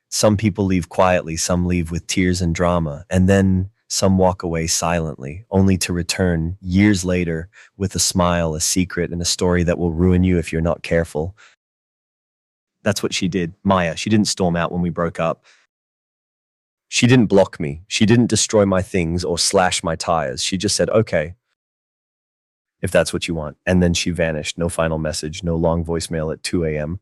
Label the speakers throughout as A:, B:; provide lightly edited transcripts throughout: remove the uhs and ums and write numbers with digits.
A: Some people leave quietly, some leave with tears and drama, and then some walk away silently, only to return years later with a smile, a secret, and a story that will ruin you if you're not careful. That's what she did. Maya, she didn't storm out when we broke up. She didn't block me. She didn't destroy my things or slash my tires. She just said, okay, if that's what you want. And then she vanished. No final message, no long voicemail at 2 a.m.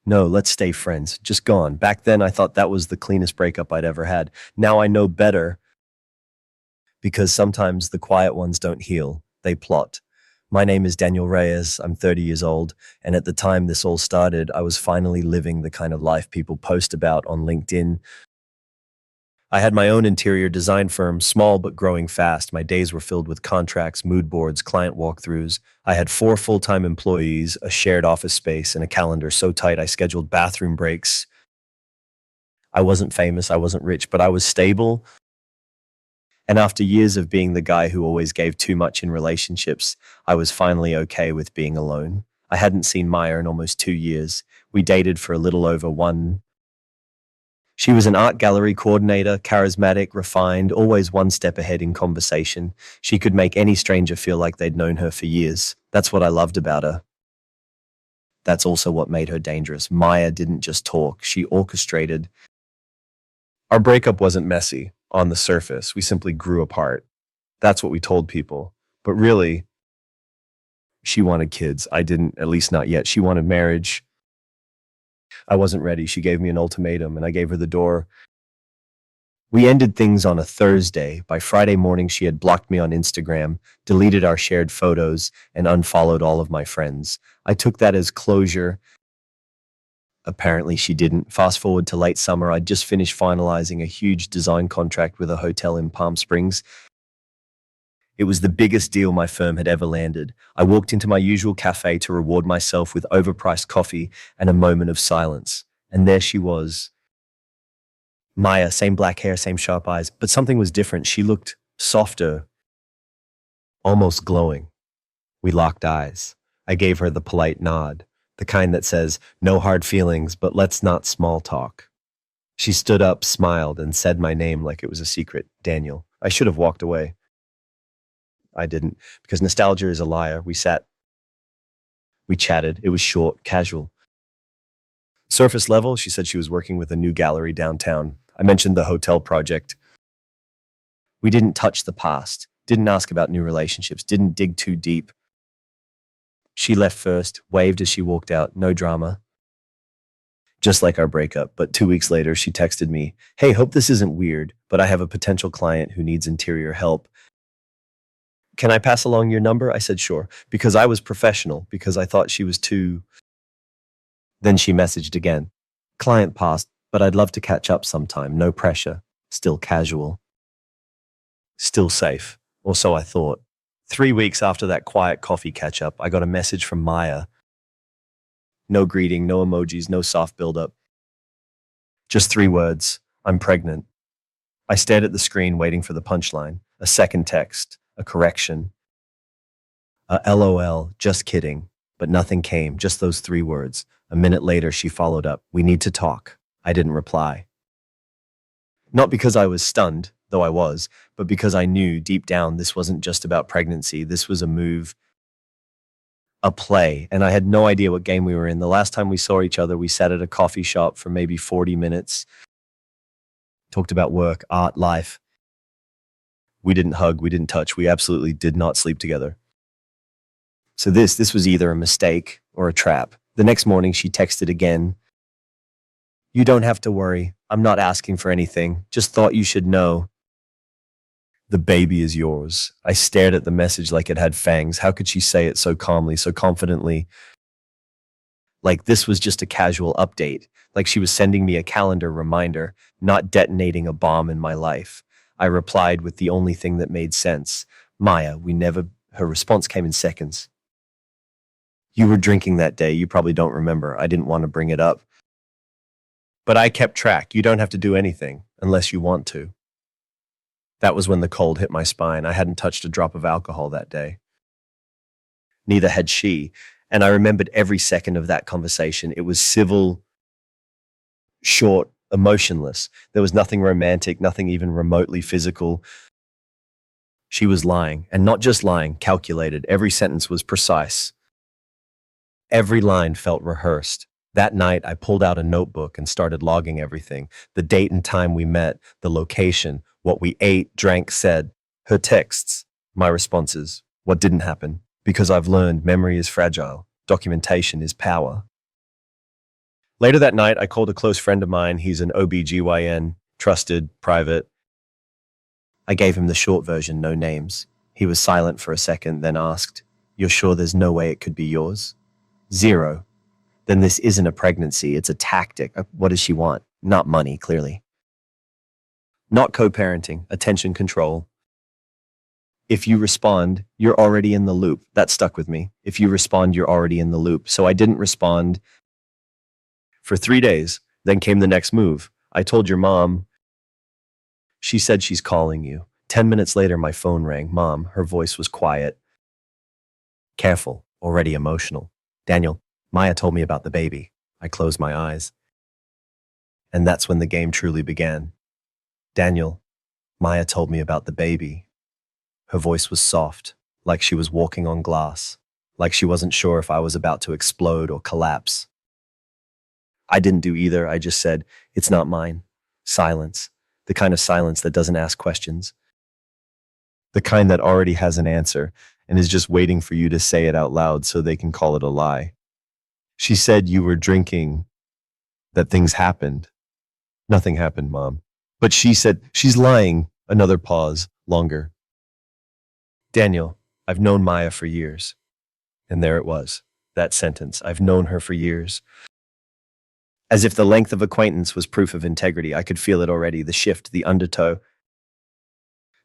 A: No, let's stay friends. Just gone. Back then, I thought that was the cleanest breakup I'd ever had. Now I know better because sometimes the quiet ones don't heal, they plot. My name is Daniel Reyes. I'm 30 years old. And at the time this all started, I was finally living the kind of life people post about on LinkedIn. I had my own interior design firm, small but growing fast. My days were filled with contracts, mood boards, client walkthroughs. I had 4 full-time employees, a shared office space, and a calendar so tight I scheduled bathroom breaks. I wasn't famous, I wasn't rich, but I was stable. And after years of being the guy who always gave too much in relationships, I was finally okay with being alone. I hadn't seen Maya in almost 2 years. We dated for a little over 1. She was an art gallery coordinator, charismatic, refined, always one step ahead in conversation. She could make any stranger feel like they'd known her for years. That's what I loved about her. That's also what made her dangerous. Maya didn't just talk, she orchestrated. Our breakup wasn't messy on the surface. We simply grew apart. That's what we told people. But really, she wanted kids. I didn't, at least not yet. She wanted marriage. I wasn't ready. She gave me an ultimatum, and I gave her the door. We ended things on a Thursday. By Friday morning, she had blocked me on Instagram, deleted our shared photos, and unfollowed all of my friends. I took that as closure. Apparently, she didn't. Fast forward to late summer, I'd just finished finalizing a huge design contract with a hotel in Palm Springs. It was the biggest deal my firm had ever landed. I walked into my usual cafe to reward myself with overpriced coffee and a moment of silence. And there she was. Maya, same black hair, same sharp eyes, but something was different. She looked softer, almost glowing. We locked eyes. I gave her the polite nod, the kind that says, no hard feelings, but let's not small talk. She stood up, smiled, and said my name like it was a secret, Daniel. I should have walked away. I didn't, because nostalgia is a liar. We chatted. It was short, casual. Surface level, she said she was working with a new gallery downtown. I mentioned the hotel project. We didn't touch the past, didn't ask about new relationships, didn't dig too deep. She left first, waved as she walked out, no drama. Just like our breakup, but 2 weeks later, she texted me, hey, hope this isn't weird, but I have a potential client who needs interior help. Can I pass along your number? I said, sure, because I was professional, because I thought she was too. Then she messaged again. Client passed, but I'd love to catch up sometime. No pressure. Still casual. Still safe. Or so I thought. 3 weeks after that quiet coffee catch-up, I got a message from Maya. No greeting, no emojis, no soft build-up. Just 3 words. I'm pregnant. I stared at the screen waiting for the punchline. A second text. A correction. A LOL, just kidding. But nothing came, just those 3 words. A minute later, she followed up. We need to talk. I didn't reply. Not because I was stunned, though I was, but because I knew deep down this wasn't just about pregnancy. This was a move, a play, and I had no idea what game we were in. The last time we saw each other, we sat at a coffee shop for maybe 40 minutes, talked about work, art, life. We didn't hug, we didn't touch, we absolutely did not sleep together. So this was either a mistake or a trap. The next morning, she texted again. You don't have to worry. I'm not asking for anything. Just thought you should know. The baby is yours. I stared at the message like it had fangs. How could she say it so calmly, so confidently? Like this was just a casual update. Like she was sending me a calendar reminder, not detonating a bomb in my life. I replied with the only thing that made sense. Maya, her response came in seconds. You were drinking that day. You probably don't remember. I didn't want to bring it up. But I kept track. You don't have to do anything unless you want to. That was when the cold hit my spine. I hadn't touched a drop of alcohol that day. Neither had she. And I remembered every second of that conversation. It was civil, short, emotionless. There was nothing romantic, nothing even remotely physical. She was lying, and not just lying, calculated. Every sentence was precise. Every line felt rehearsed. That night, I pulled out a notebook and started logging everything: the date and time we met, the location, what we ate, drank, said. Her texts, my responses, what didn't happen. Because I've learned memory is fragile, documentation is power. Later that night, I called a close friend of mine. He's an OBGYN, trusted, private. I gave him the short version, no names. He was silent for a second, then asked, "You're sure there's no way it could be yours?" Zero. Then this isn't a pregnancy, it's a tactic. What does she want? Not money, clearly. Not co-parenting, attention control. If you respond, you're already in the loop. That stuck with me. If you respond, you're already in the loop. So I didn't respond for 3 days. Then came the next move. I told your mom. She said she's calling you. 10 minutes later, my phone rang. Mom, her voice was quiet. Careful, already emotional. Daniel, Maya told me about the baby. I closed my eyes. And that's when the game truly began. Daniel, Maya told me about the baby. Her voice was soft, like she was walking on glass, like she wasn't sure if I was about to explode or collapse. I didn't do either. I just said, "It's not mine." Silence. The kind of silence that doesn't ask questions. The kind that already has an answer and is just waiting for you to say it out loud so they can call it a lie. She said you were drinking, that things happened. Nothing happened, Mom. But she said, she's lying. Another pause, longer. Daniel, I've known Maya for years. And there it was, that sentence. I've known her for years. As if the length of acquaintance was proof of integrity, I could feel it already, the shift, the undertow.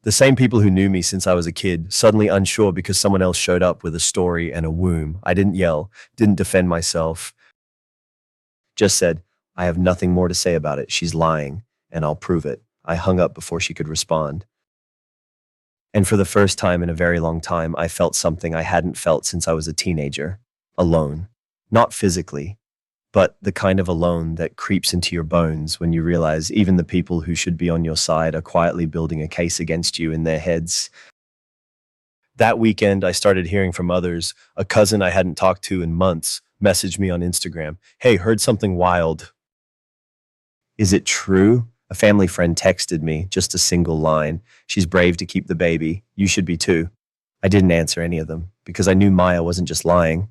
A: The same people who knew me since I was a kid, suddenly unsure because someone else showed up with a story and a womb. I didn't yell, didn't defend myself, just said, I have nothing more to say about it. She's lying, and I'll prove it. I hung up before she could respond. And for the first time in a very long time, I felt something I hadn't felt since I was a teenager. Alone. Not physically, but the kind of alone that creeps into your bones when you realize even the people who should be on your side are quietly building a case against you in their heads. That weekend, I started hearing from others. A cousin I hadn't talked to in months messaged me on Instagram. Hey, heard something wild. Is it true? A family friend texted me, just a single line. She's brave to keep the baby. You should be too. I didn't answer any of them because I knew Maya wasn't just lying.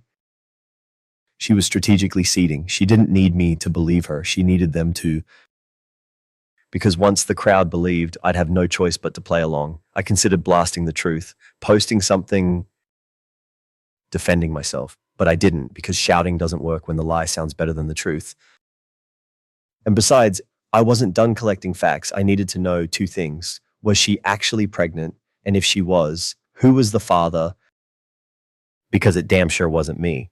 A: She was strategically seeding. She didn't need me to believe her. She needed them to. Because once the crowd believed, I'd have no choice but to play along. I considered blasting the truth, posting something, defending myself. But I didn't because shouting doesn't work when the lie sounds better than the truth. And besides, I wasn't done collecting facts. I needed to know two things. Was she actually pregnant? And if she was, who was the father? Because it damn sure wasn't me.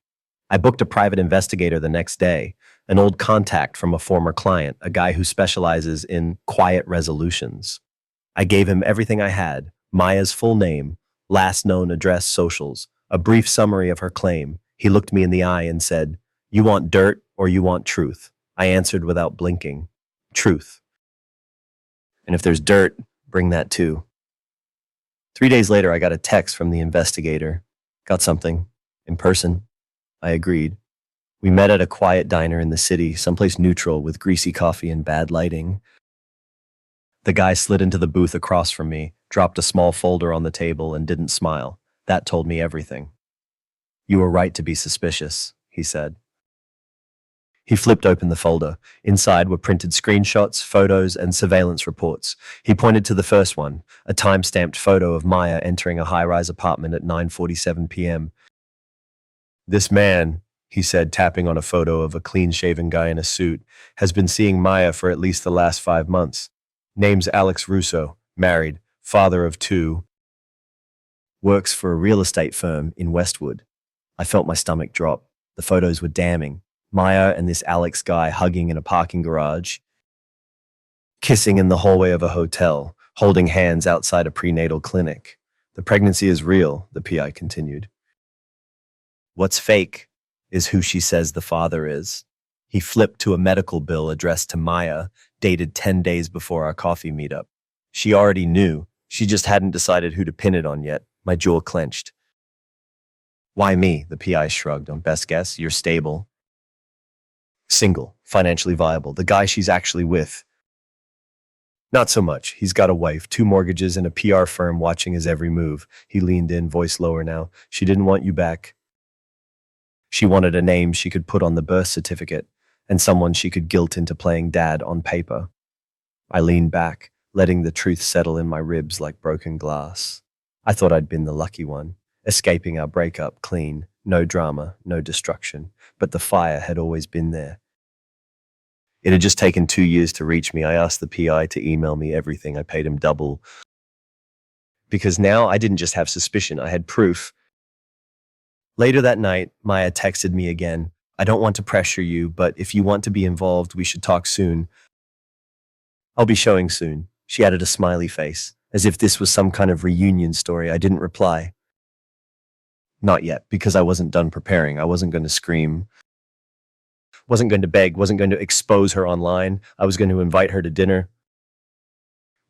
A: I booked a private investigator the next day, an old contact from a former client, a guy who specializes in quiet resolutions. I gave him everything I had: Maya's full name, last known address, socials, a brief summary of her claim. He looked me in the eye and said, "You want dirt or you want truth?" I answered without blinking, "Truth. And if there's dirt, bring that too." 3 days later, I got a text from the investigator. Got something. In person. I agreed. We met at a quiet diner in the city, someplace neutral with greasy coffee and bad lighting. The guy slid into the booth across from me, dropped a small folder on the table, and didn't smile. That told me everything. "You were right to be suspicious," he said. He flipped open the folder. Inside were printed screenshots, photos, and surveillance reports. He pointed to the first one, a time-stamped photo of Maya entering a high-rise apartment at 9:47 p.m. "This man," he said, tapping on a photo of a clean-shaven guy in a suit, "has been seeing Maya for at least the last 5 months. Name's Alex Russo, married, father of 2, works for a real estate firm in Westwood." I felt my stomach drop. The photos were damning. Maya and this Alex guy hugging in a parking garage, kissing in the hallway of a hotel, holding hands outside a prenatal clinic. "The pregnancy is real," the PI continued. "What's fake is who she says the father is." He flipped to a medical bill addressed to Maya, dated 10 days before our coffee meetup. She already knew. She just hadn't decided who to pin it on yet. My jaw clenched. Why me? The PI shrugged. On best guess, you're stable. Single, financially viable. The guy she's actually with. Not so much. He's got a wife, 2 mortgages, and a PR firm watching his every move. He leaned in, voice lower now. She didn't want you back. She wanted a name she could put on the birth certificate, and someone she could guilt into playing dad on paper. I leaned back, letting the truth settle in my ribs like broken glass. I thought I'd been the lucky one, escaping our breakup clean, no drama, no destruction, but the fire had always been there. It had just taken 2 years to reach me. I asked the PI to email me everything. I paid him double. Because now I didn't just have suspicion, I had proof. Later that night, Maya texted me again. I don't want to pressure you, but if you want to be involved, we should talk soon. I'll be showing soon. She added a smiley face, as if this was some kind of reunion story. I didn't reply. Not yet, because I wasn't done preparing. I wasn't going to scream. Wasn't going to beg, wasn't going to expose her online. I was going to invite her to dinner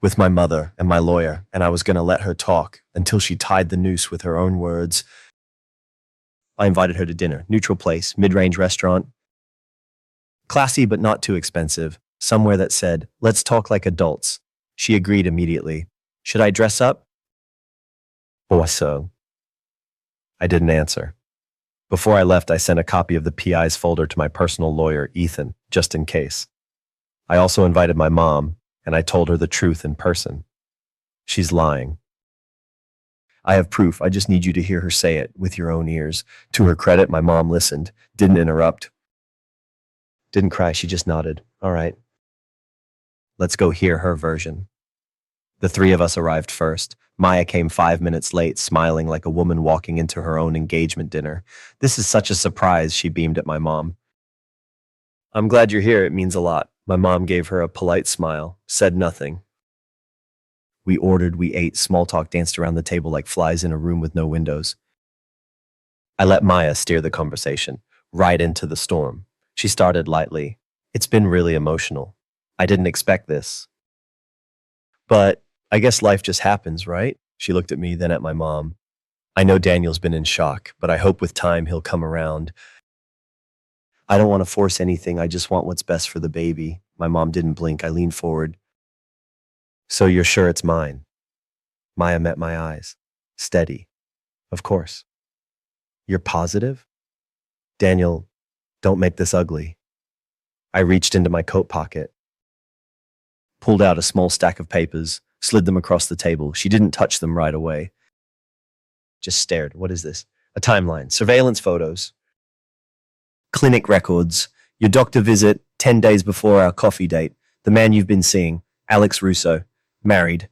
A: with my mother and my lawyer, and I was going to let her talk until she tied the noose with her own words. I invited her to dinner, neutral place, mid-range restaurant. Classy but not too expensive, somewhere that said, let's talk like adults. She agreed immediately. Should I dress up? Oh, so. I didn't answer. Before I left, I sent a copy of the PI's folder to my personal lawyer, Ethan, just in case. I also invited my mom, and I told her the truth in person. She's lying. I have proof. I just need you to hear her say it with your own ears. To her credit, my mom listened, didn't interrupt. Didn't cry, she just nodded. All right. Let's go hear her version. The 3 of us arrived first. Maya came 5 minutes late, smiling like a woman walking into her own engagement dinner. This is such a surprise, she beamed at my mom. I'm glad you're here, it means a lot. My mom gave her a polite smile, said nothing. We ordered, we ate, small talk danced around the table like flies in a room with no windows. I let Maya steer the conversation, right into the storm. She started lightly. It's been really emotional. I didn't expect this. But I guess life just happens, right? She looked at me, then at my mom. I know Daniel's been in shock, but I hope with time he'll come around. I don't want to force anything. I just want what's best for the baby. My mom didn't blink. I leaned forward. So you're sure it's mine? Maya met my eyes. Steady. Of course. You're positive? Daniel, don't make this ugly. I reached into my coat pocket, pulled out a small stack of papers, slid them across the table. She didn't touch them right away. Just stared. What is this? A timeline. Surveillance photos. Clinic records. Your doctor visit 10 days before our coffee date. The man you've been seeing, Alex Russo. Married.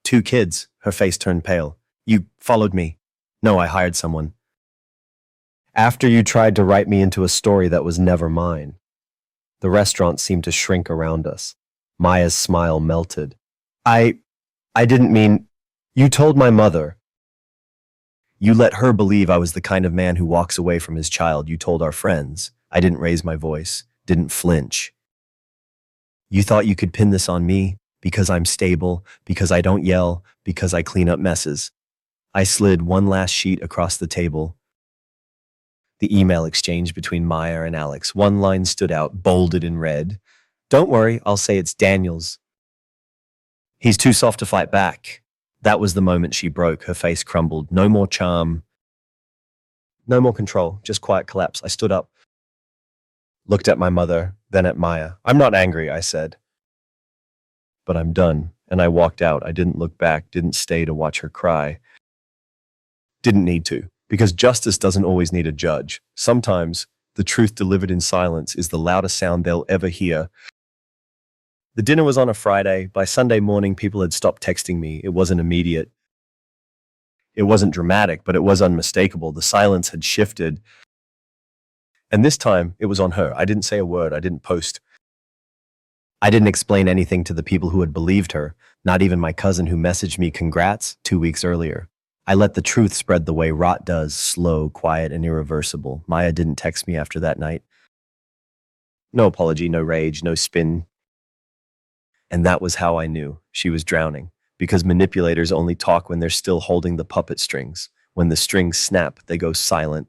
A: 2 kids. Her face turned pale. You followed me. No, I hired someone. After you tried to write me into a story that was never mine. The restaurant seemed to shrink around us. Maya's smile melted. I didn't mean... You told my mother. You let her believe I was the kind of man who walks away from his child. You told our friends. I didn't raise my voice, didn't flinch. You thought you could pin this on me because I'm stable, because I don't yell, because I clean up messes. I slid one last sheet across the table. The email exchange between Maya and Alex. One line stood out, bolded in red. Don't worry, I'll say it's Daniel's. He's too soft to fight back. That was the moment she broke. Her face crumbled. No more charm. No more control. Just quiet collapse. I stood up, looked at my mother, then at Maya. I'm not angry, I said. But I'm done. And I walked out. I didn't look back, didn't stay to watch her cry. Didn't need to, because justice doesn't always need a judge. Sometimes the truth delivered in silence is the loudest sound they'll ever hear. The dinner was on a Friday. By Sunday morning, people had stopped texting me. It wasn't immediate. It wasn't dramatic, but it was unmistakable. The silence had shifted. And this time, it was on her. I didn't say a word. I didn't post. I didn't explain anything to the people who had believed her, not even my cousin who messaged me congrats 2 weeks earlier. I let the truth spread the way rot does, slow, quiet, and irreversible. Maya didn't text me after that night. No apology, no rage, no spin. And that was how I knew she was drowning, because manipulators only talk when they're still holding the puppet strings. When the strings snap, they go silent.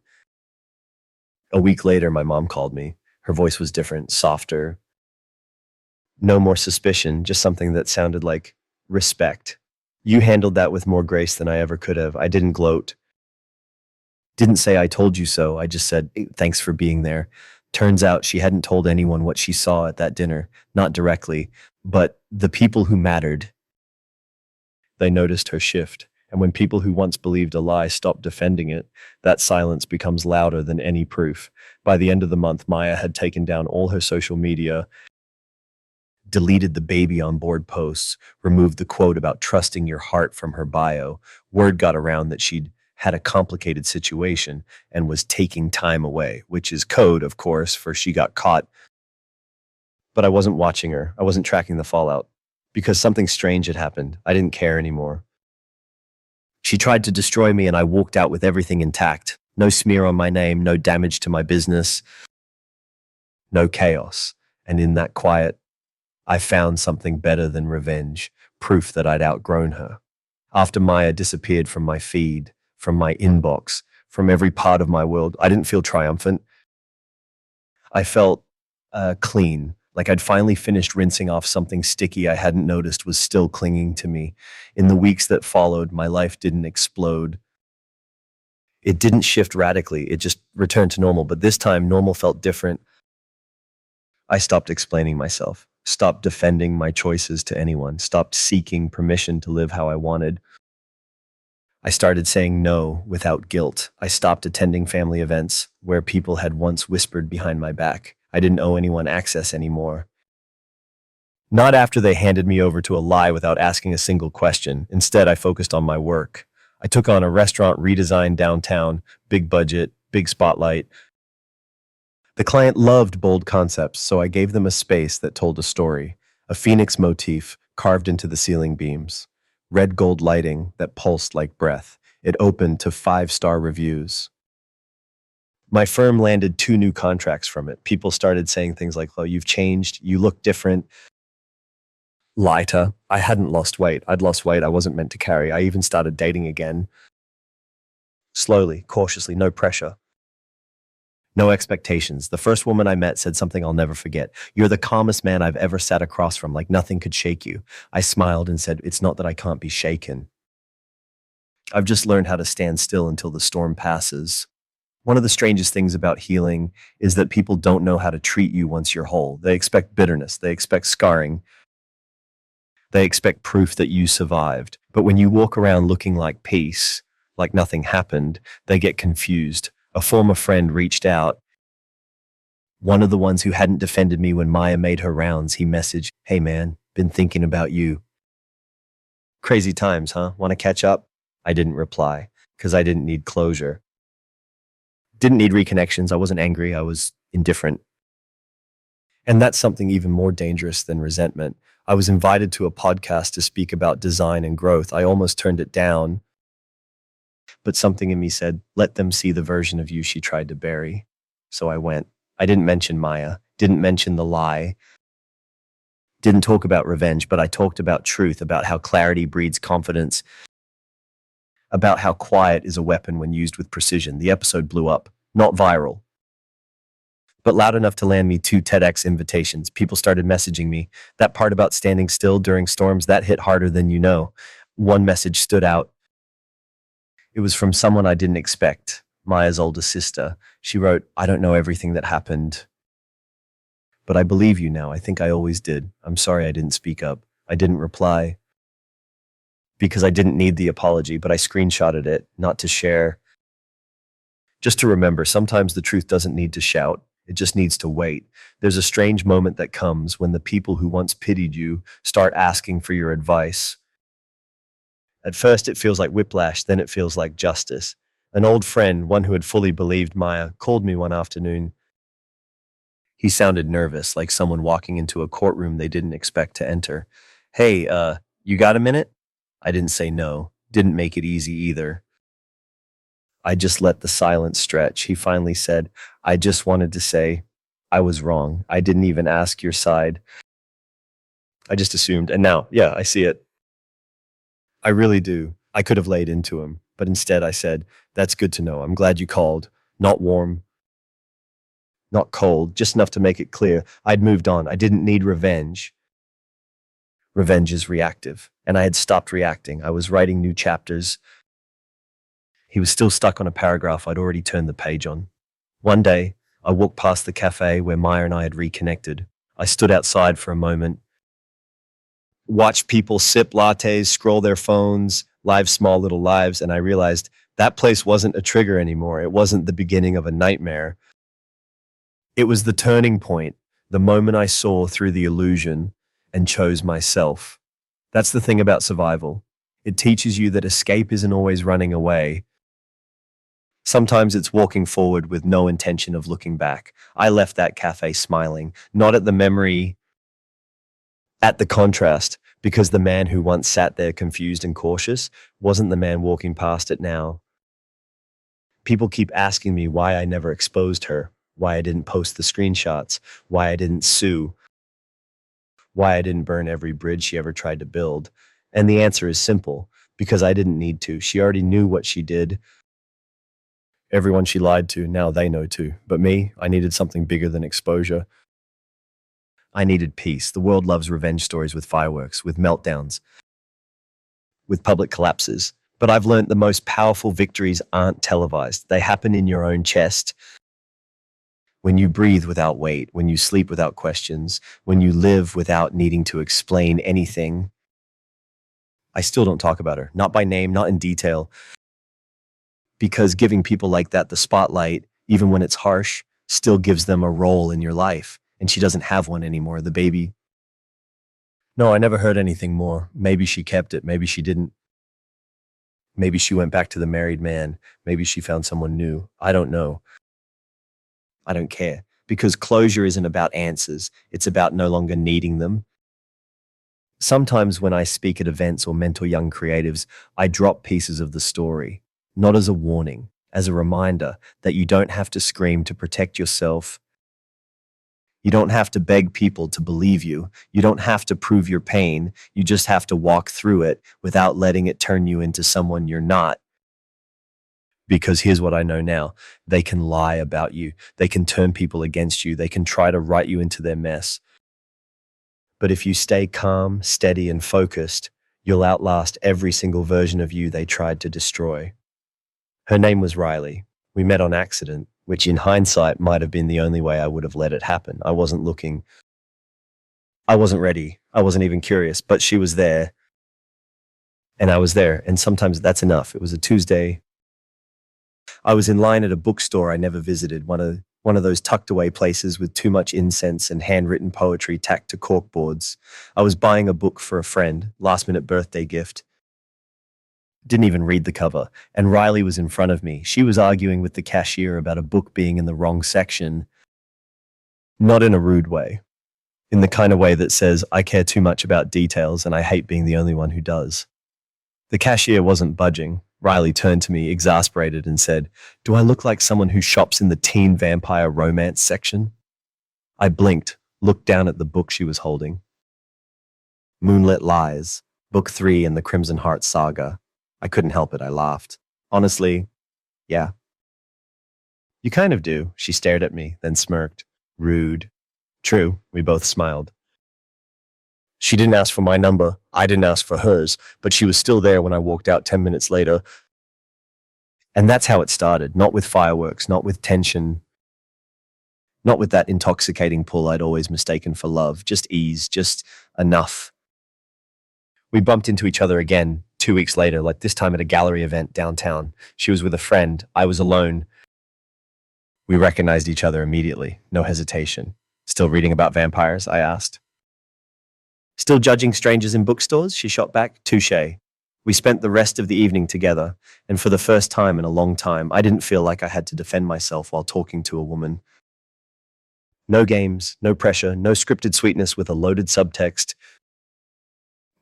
A: A week later, my mom called me. Her voice was different, softer, no more suspicion, just something that sounded like respect. You handled that with more grace than I ever could have. I didn't gloat, didn't say I told you so. I just said, thanks for being there. Turns out she hadn't told anyone what she saw at that dinner, not directly, but the people who mattered. They noticed her shift. And when people who once believed a lie stop defending it, that silence becomes louder than any proof. By the end of the month, Maya had taken down all her social media, deleted the baby on board posts, removed the quote about trusting your heart from her bio. Word got around that she'd had a complicated situation and was taking time away, which is code, of course, for she got caught. But I wasn't watching her. I wasn't tracking the fallout because something strange had happened. I didn't care anymore. She tried to destroy me and I walked out with everything intact. No smear on my name, no damage to my business, no chaos. And in that quiet, I found something better than revenge, proof that I'd outgrown her. After Maya disappeared from my feed, from my inbox, from every part of my world, I didn't feel triumphant. I felt clean, like I'd finally finished rinsing off something sticky I hadn't noticed was still clinging to me. In the weeks that followed, my life didn't explode. It didn't shift radically, it just returned to normal, but this time normal felt different. I stopped explaining myself, stopped defending my choices to anyone, stopped seeking permission to live how I wanted. I started saying no without guilt. I stopped attending family events where people had once whispered behind my back. I didn't owe anyone access anymore. Not after they handed me over to a lie without asking a single question. Instead, I focused on my work. I took on a restaurant redesign downtown, big budget, big spotlight. The client loved bold concepts, so I gave them a space that told a story, a phoenix motif carved into the ceiling beams, red gold lighting that pulsed like breath. It opened to 5-star reviews. My firm landed 2 new contracts from it. People started saying things like, oh, you've changed, you look different. Lighter. I hadn't lost weight. I'd lost weight I wasn't meant to carry. I even started dating again. Slowly, cautiously, no pressure. No expectations. The first woman I met said something I'll never forget. You're the calmest man I've ever sat across from, like nothing could shake you. I smiled and said, it's not that I can't be shaken. I've just learned how to stand still until the storm passes. One of the strangest things about healing is that people don't know how to treat you once you're whole. They expect bitterness. They expect scarring. They expect proof that you survived. But when you walk around looking like peace, like nothing happened, they get confused. A former friend reached out. One of the ones who hadn't defended me when Maya made her rounds, he messaged, hey man, been thinking about you. Crazy times, huh? Want to catch up? I didn't reply because I didn't need closure. Didn't need reconnections. I wasn't angry. I was indifferent. And that's something even more dangerous than resentment. I was invited to a podcast to speak about design and growth. I almost turned it down, but something in me said, let them see the version of you she tried to bury. So I went. I didn't mention Maya, didn't mention the lie, didn't talk about revenge, but I talked about truth, about how clarity breeds confidence, about how quiet is a weapon when used with precision. The episode blew up, not viral, but loud enough to land me 2 TEDx invitations. People started messaging me. That part about standing still during storms, that hit harder than you know. One message stood out. It was from someone I didn't expect, Maya's older sister. She wrote, I don't know everything that happened, but I believe you now. I think I always did. I'm sorry I didn't speak up. I didn't reply because I didn't need the apology, but I screenshotted it, not to share. Just to remember, sometimes the truth doesn't need to shout. It just needs to wait. There's a strange moment that comes when the people who once pitied you start asking for your advice. At first, it feels like whiplash, then it feels like justice. An old friend, one who had fully believed Maya, called me one afternoon. He sounded nervous, like someone walking into a courtroom they didn't expect to enter. Hey, you got a minute? I didn't say no. Didn't make it easy either. I just let the silence stretch. He finally said, I just wanted to say, I was wrong. I didn't even ask your side. I just assumed. And now, yeah, I see it. I really do. I could have laid into him, but instead I said, "That's good to know. I'm glad you called. Not warm, not cold, just enough to make it clear I'd moved on. I didn't need revenge. Revenge is reactive, and I had stopped reacting. I was writing new chapters. He was still stuck on a paragraph I'd already turned the page on. One day, I walked past the cafe where Maya and I had reconnected. I stood outside for a moment, watched people sip lattes, scroll their phones, live small little lives, and I realized that place wasn't a trigger anymore. It wasn't the beginning of a nightmare. It was the turning point, the moment I saw through the illusion and chose myself. That's the thing about survival. It teaches you that escape isn't always running away. Sometimes it's walking forward with no intention of looking back. I left that cafe smiling, not at the memory, at the contrast, because the man who once sat there confused and cautious wasn't the man walking past it now. People keep asking me why I never exposed her, why I didn't post the screenshots, why I didn't sue, why I didn't burn every bridge she ever tried to build. And the answer is simple, because I didn't need to. She already knew what she did. Everyone she lied to, now they know too. But me, I needed something bigger than exposure. I needed peace. The world loves revenge stories with fireworks, with meltdowns, with public collapses. But I've learned the most powerful victories aren't televised. They happen in your own chest. When you breathe without weight, when you sleep without questions, when you live without needing to explain anything. I still don't talk about her, not by name, not in detail, because giving people like that the spotlight, even when it's harsh, still gives them a role in your life. And she doesn't have one anymore, the baby. No, I never heard anything more. Maybe she kept it, maybe she didn't. Maybe she went back to the married man. Maybe she found someone new. I don't know. I don't care. Because closure isn't about answers. It's about no longer needing them. Sometimes when I speak at events or mentor young creatives, I drop pieces of the story, not as a warning, as a reminder that you don't have to scream to protect yourself. You don't have to beg people to believe you. You don't have to prove your pain. You just have to walk through it without letting it turn you into someone you're not. Because here's what I know now. They can lie about you. They can turn people against you. They can try to write you into their mess. But if you stay calm, steady, and focused, you'll outlast every single version of you they tried to destroy. Her name was Riley. We met on accident, which in hindsight might have been the only way I would have let it happen. I wasn't looking. I wasn't ready. I wasn't even curious, but she was there. And I was there. And sometimes that's enough. It was a Tuesday. I was in line at a bookstore I never visited, one of those tucked away places with too much incense and handwritten poetry tacked to corkboards. I was buying a book for a friend, last minute birthday gift. Didn't even read the cover, and Riley was in front of me. She was arguing with the cashier about a book being in the wrong section. Not in a rude way, in the kind of way that says, I care too much about details and I hate being the only one who does. The cashier wasn't budging. Riley turned to me, exasperated, and said, "Do I look like someone who shops in the teen vampire romance section?" I blinked, looked down at the book she was holding. Moonlit Lies, Book 3 in the Crimson Heart saga. I couldn't help it, I laughed. Honestly, yeah. You kind of do, she stared at me, then smirked. Rude. True, we both smiled. She didn't ask for my number, I didn't ask for hers, but she was still there when I walked out 10 minutes later. And that's how it started, not with fireworks, not with tension, not with that intoxicating pull I'd always mistaken for love, just ease, just enough. We bumped into each other again 2 weeks later, like this time at a gallery event downtown. She was with a friend, I was alone. We recognized each other immediately, no hesitation. Still reading about vampires? I asked. Still judging strangers in bookstores? She shot back. Touché. We spent the rest of the evening together, and for the first time in a long time, I didn't feel like I had to defend myself while talking to a woman. No games, no pressure, no scripted sweetness with a loaded subtext,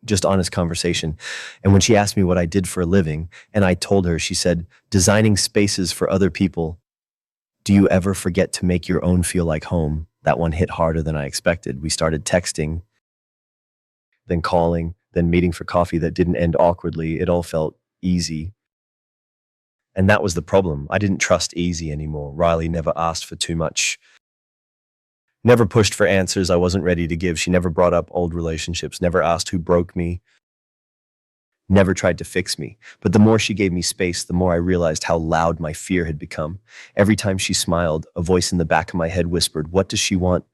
A: just honest conversation. And when she asked me what I did for a living, and I told her, she said, designing spaces for other people. Do you ever forget to make your own feel like home? That one hit harder than I expected. We started texting, then calling, then meeting for coffee that didn't end awkwardly. It all felt easy. And that was the problem. I didn't trust easy anymore. Riley never asked for too much, never pushed for answers I wasn't ready to give. She never brought up old relationships, never asked who broke me, never tried to fix me. But the more she gave me space, the more I realized how loud my fear had become. Every time she smiled, a voice in the back of my head whispered, "What does she want?"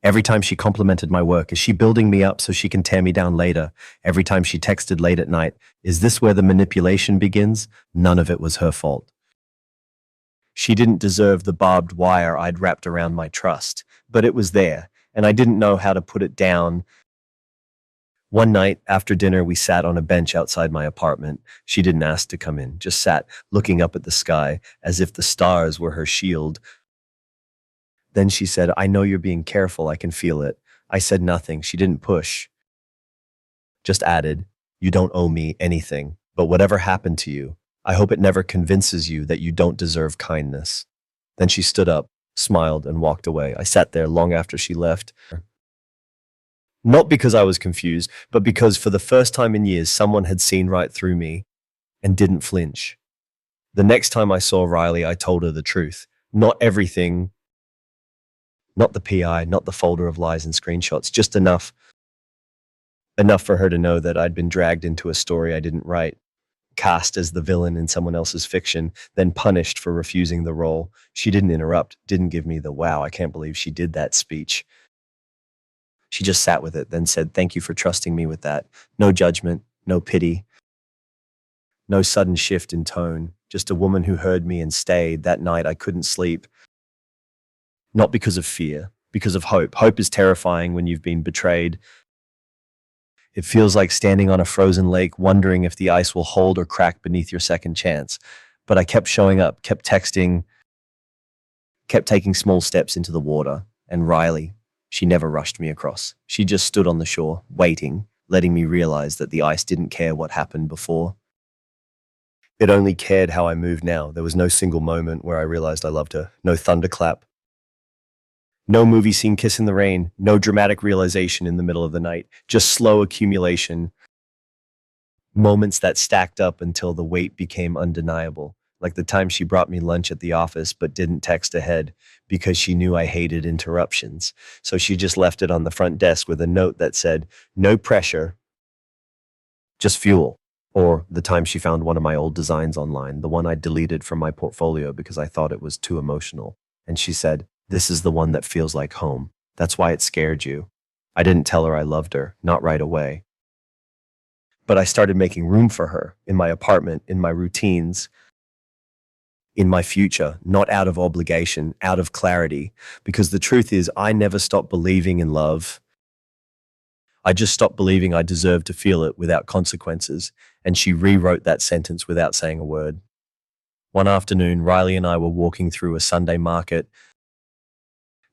A: Every time she complimented my work, is she building me up so she can tear me down later? Every time she texted late at night, is this where the manipulation begins? None of it was her fault. She didn't deserve the barbed wire I'd wrapped around my trust, but it was there, and I didn't know how to put it down. One night after dinner, we sat on a bench outside my apartment. She didn't ask to come in, just sat looking up at the sky as if the stars were her shield. Then she said, "I know you're being careful. I can feel it." I said nothing. She didn't push, just added, "You don't owe me anything, but whatever happened to you, I hope it never convinces you that you don't deserve kindness." Then she stood up, smiled, and walked away. I sat there long after she left. Not because I was confused, but because for the first time in years, someone had seen right through me and didn't flinch. The next time I saw Riley, I told her the truth. Not everything, not the PI, not the folder of lies and screenshots, just enough for her to know that I'd been dragged into a story I didn't write, cast as the villain in someone else's fiction, then punished for refusing the role. She didn't interrupt, didn't give me the "wow, I can't believe she did that" speech. She just sat with it, then said, "Thank you for trusting me with that." No judgment, no pity, no sudden shift in tone, just a woman who heard me and stayed. That night I couldn't sleep, not because of fear, because of hope. Hope is terrifying when you've been betrayed. It feels like standing on a frozen lake, wondering if the ice will hold or crack beneath your second chance. But I kept showing up, kept texting, kept taking small steps into the water. And Riley, she never rushed me across. She just stood on the shore, waiting, letting me realize that the ice didn't care what happened before. It only cared how I moved now. There was no single moment where I realized I loved her. No thunderclap, no movie scene kiss in the rain, no dramatic realization in the middle of the night, just slow accumulation, moments that stacked up until the weight became undeniable. Like the time she brought me lunch at the office but didn't text ahead because she knew I hated interruptions. So she just left it on the front desk with a note that said, "No pressure, just fuel." Or the time she found one of my old designs online, the one I deleted from my portfolio because I thought it was too emotional. And she said, "This is the one that feels like home. That's why it scared you." I didn't tell her I loved her, not right away. But I started making room for her in my apartment, in my routines, in my future, not out of obligation, out of clarity. Because the truth is, I never stopped believing in love. I just stopped believing I deserved to feel it without consequences. And she rewrote that sentence without saying a word. One afternoon, Riley and I were walking through a Sunday market.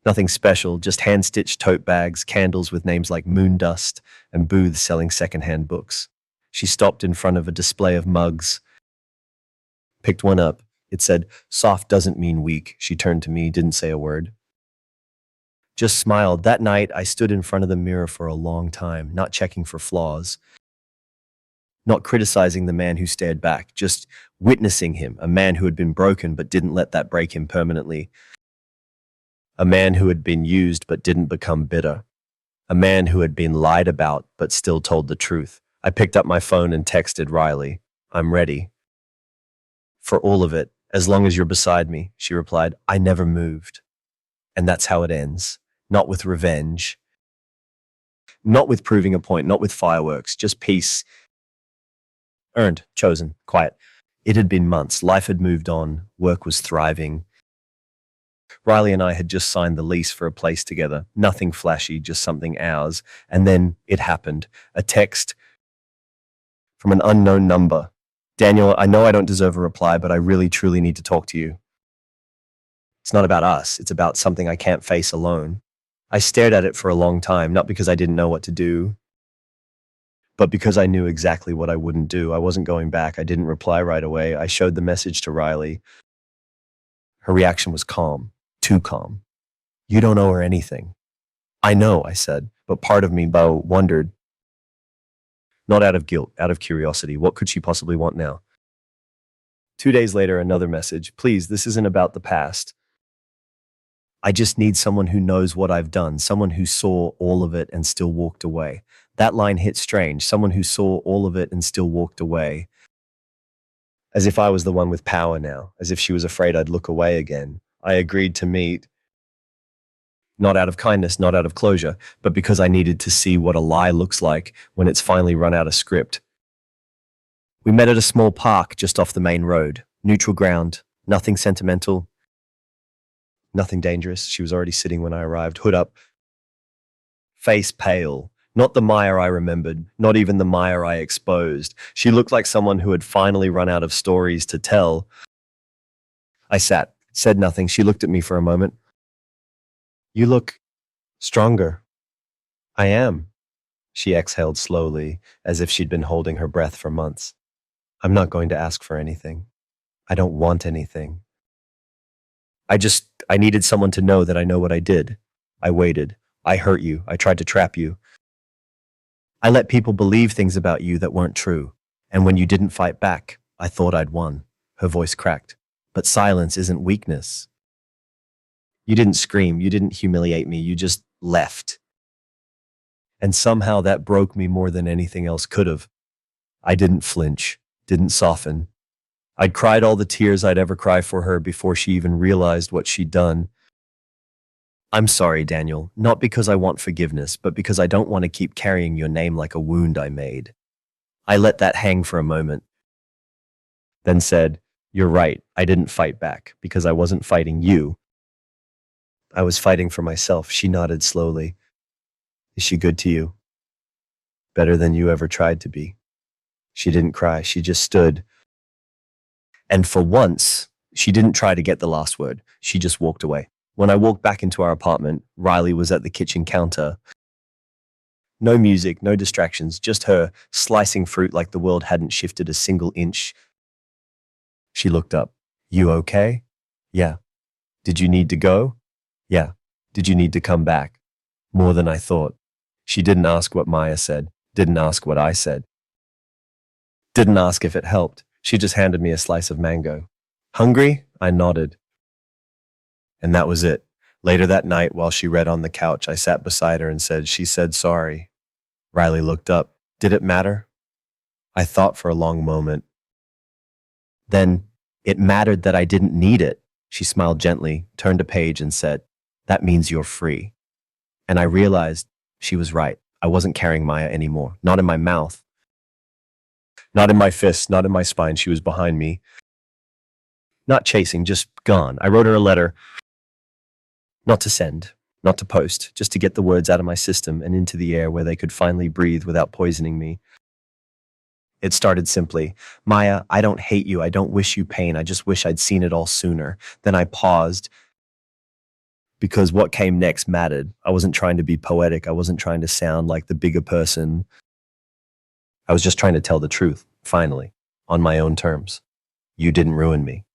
A: Nothing special, just hand-stitched tote bags, candles with names like Moon Dust, and booths selling secondhand books. She stopped in front of a display of mugs, picked one up. It said, "Soft doesn't mean weak." She turned to me, didn't say a word, just smiled. That night, I stood in front of the mirror for a long time, not checking for flaws, not criticizing the man who stared back, just witnessing him, a man who had been broken but didn't let that break him permanently, a man who had been used but didn't become bitter, a man who had been lied about but still told the truth. I picked up my phone and texted Riley, "I'm ready for all of it, as long as you're beside me." She replied, "I never moved." And that's how it ends. Not with revenge, not with proving a point, not with fireworks, just peace. Earned, chosen, quiet. It had been months. Life had moved on. Work was thriving. Riley and I had just signed the lease for a place together. Nothing flashy, just something ours. And then it happened. A text from an unknown number. "Daniel, I know I don't deserve a reply, but I really, truly need to talk to you. It's not about us. It's about something I can't face alone." I stared at it for a long time, not because I didn't know what to do, but because I knew exactly what I wouldn't do. I wasn't going back. I didn't reply right away. I showed the message to Riley. Her reaction was calm, too calm. You don't owe her anything. I know, I said, but part of me, Bo, wondered, not out of guilt, out of curiosity, what could she possibly want now? 2 days later, another message. Please, this isn't about the past. I just need someone who knows what I've done, someone who saw all of it and still walked away. That line hit strange. Someone who saw all of it and still walked away. As if I was the one with power now, as if she was afraid I'd look away again. I agreed to meet, not out of kindness, not out of closure, but because I needed to see what a lie looks like when it's finally run out of script. We met at a small park just off the main road. Neutral ground, nothing sentimental, nothing dangerous. She was already sitting when I arrived, hood up, face pale. Not the Maya I remembered, not even the Maya I exposed. She looked like someone who had finally run out of stories to tell. I sat, said nothing. She looked at me for a moment. You look stronger. I am. She exhaled slowly, as if she'd been holding her breath for months. I'm not going to ask for anything. I don't want anything. I needed someone to know that I know what I did. I waited. I hurt you. I tried to trap you. I let people believe things about you that weren't true. And when you didn't fight back, I thought I'd won. Her voice cracked. But silence isn't weakness. You didn't scream. You didn't humiliate me. You just left. And somehow that broke me more than anything else could have. I didn't flinch, didn't soften. I'd cried all the tears I'd ever cry for her before she even realized what she'd done. I'm sorry, Daniel, not because I want forgiveness, but because I don't want to keep carrying your name like a wound I made. I let that hang for a moment, then said, You're right, I didn't fight back, because I wasn't fighting you. I was fighting for myself. She nodded slowly. Is she good to you? Better than you ever tried to be. She didn't cry, she just stood. And for once, she didn't try to get the last word. She just walked away. When I walked back into our apartment, Riley was at the kitchen counter. No music, no distractions, just her slicing fruit like the world hadn't shifted a single inch. She looked up. You okay? Yeah. Did you need to go? Yeah. Did you need to come back? More than I thought. She didn't ask what Maya said, didn't ask what I said. Didn't ask if it helped. She just handed me a slice of mango. Hungry? I nodded. And that was it. Later that night, while she read on the couch, I sat beside her and said, She said sorry. Riley looked up. Did it matter? I thought for a long moment. Then, it mattered that I didn't need it. She smiled gently, turned a page and said, That means you're free. And I realized she was right. I wasn't carrying Maya anymore. Not in my mouth. Not in my fists, not in my spine. She was behind me. Not chasing, just gone. I wrote her a letter. Not to send, not to post, just to get the words out of my system and into the air where they could finally breathe without poisoning me. It started simply, Maya, I don't hate you. I don't wish you pain. I just wish I'd seen it all sooner. Then I paused because what came next mattered. I wasn't trying to be poetic. I wasn't trying to sound like the bigger person. I was just trying to tell the truth, finally, on my own terms. You didn't ruin me.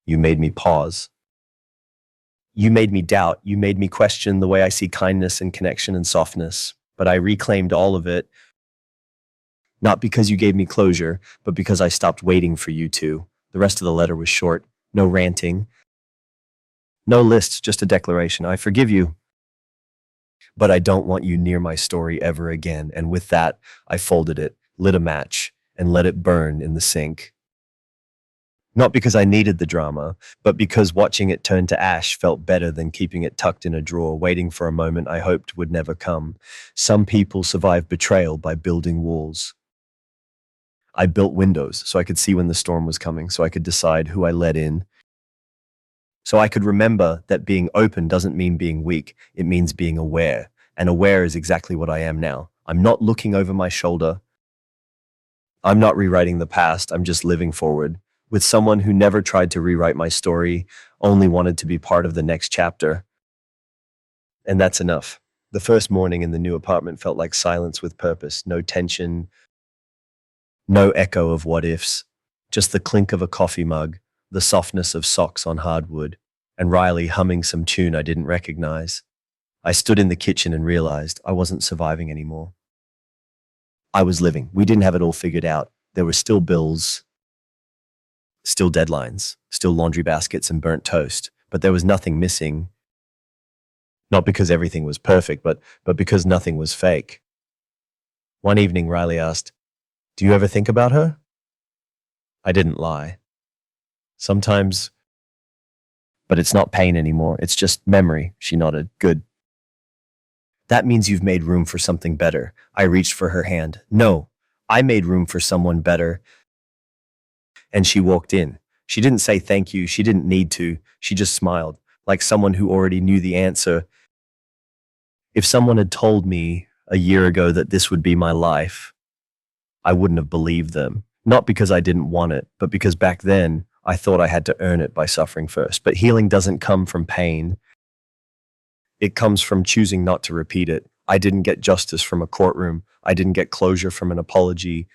A: You made me pause. You made me doubt. You made me question the way I see kindness and connection and softness. But I reclaimed all of it, not because you gave me closure, but because I stopped waiting for you to. The rest of the letter was short. No ranting. No lists, just a declaration. I forgive you, but I don't want you near my story ever again. And with that, I folded it, lit a match, and let it burn in the sink. Not because I needed the drama, but because watching it turn to ash felt better than keeping it tucked in a drawer, waiting for a moment I hoped would never come. Some people survive betrayal by building walls. I built windows so I could see when the storm was coming, so I could decide who I let in. So I could remember that being open doesn't mean being weak, it means being aware. And aware is exactly what I am now. I'm not looking over my shoulder. I'm not rewriting the past, I'm just living forward. With someone who never tried to rewrite my story, only wanted to be part of the next chapter. And that's enough. The first morning in the new apartment felt like silence with purpose, no tension, no echo of what ifs, just the clink of a coffee mug, the softness of socks on hardwood, and Riley humming some tune I didn't recognize. I stood in the kitchen and realized I wasn't surviving anymore. I was living. We didn't have it all figured out. There were still bills, still deadlines, still laundry baskets and burnt toast, but there was nothing missing. Not because everything was perfect, but because nothing was fake. One evening, Riley asked, "Do you ever think about her?" I didn't lie. Sometimes, but it's not pain anymore. It's just memory. She nodded. Good. That means you've made room for something better. I reached for her hand. No, I made room for someone better. And she walked in. She didn't say thank you. She didn't need to. She just smiled, like someone who already knew the answer. If someone had told me a year ago that this would be my life, I wouldn't have believed them. Not because I didn't want it, but because back then I thought I had to earn it by suffering first. But healing doesn't come from pain. It comes from choosing not to repeat it. I didn't get justice from a courtroom. I didn't get closure from an apology.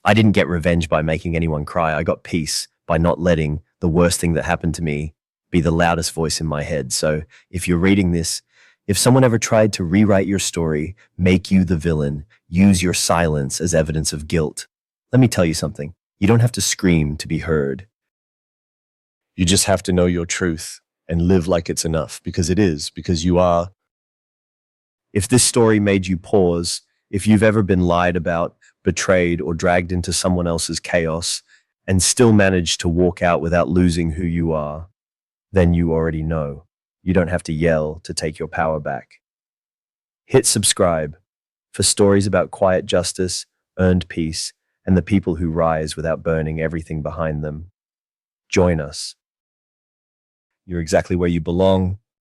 A: I didn't get revenge by making anyone cry. I got peace by not letting the worst thing that happened to me be the loudest voice in my head. So if you're reading this, if someone ever tried to rewrite your story, make you the villain, use your silence as evidence of guilt, let me tell you something. You don't have to scream to be heard. You just have to know your truth and live like it's enough, because it is, because you are. If this story made you pause, if you've ever been lied about, betrayed, or dragged into someone else's chaos and still managed to walk out without losing who you are, then you already know. You don't have to yell to take your power back. Hit subscribe for stories about quiet justice, earned peace, and the people who rise without burning everything behind them. Join us. You're exactly where you belong.